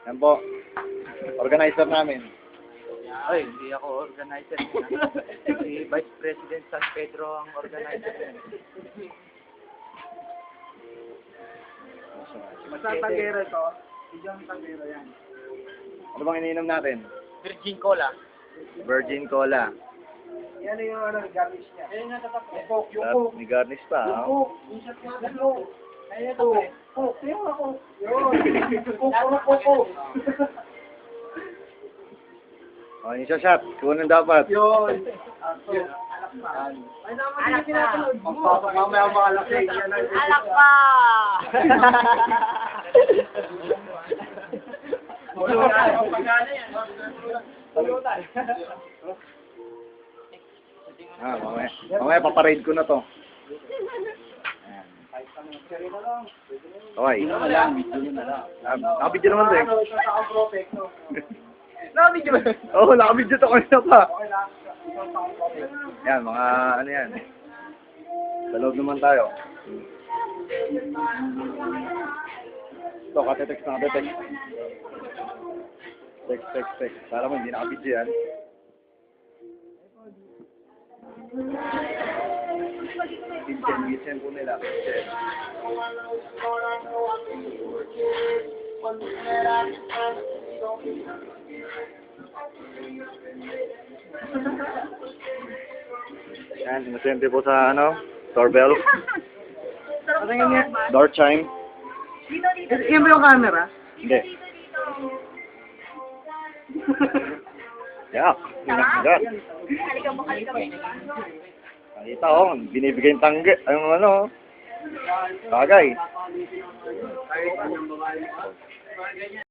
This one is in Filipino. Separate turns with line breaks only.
Yan po. Organizer namin.
Ay, hindi ako organizer niya. Si Vice President San Pedro ang organizer niya.
Basta tagero ito. Si John Tagero yan.
Ano bang iniinom natin?
Virgin Cola.
Virgin Cola.
Yan yung garnish niya. Ayun nga tatap. Yung Coke. Yung
At
Coke.
may garnish pa.
Yung
Oh.
Coke. Yung shot nga ng Coke. Ayun ito. Coke. Yung ako. Yun. Coke. Coke.
Oh, yung shot. Kunin dapat.
Yun. Ay naman yung pinapanood mo. Pagpasok mamaya ang mga laki.
Alak pa!
Mamaya paparade ko na to. Okay. Nakabidyo naman to eh.
Nakabidyo ba?
Oo, nakabidyo to kanina pa.
Okay lang.
Yan, mga ano yan. Sa loob naman tayo. Ito, katetext na katetext. Text. Para mo, hindi nakabidyo yan. Vincent po nila. Yan, inosente po sa ano, doorbell. Door chime.
Yan ba yung camera?
Hindi. Yak. Yak.
Halika mo.
Nakita ko, binibigay yung tangge. Ang ano, bagay.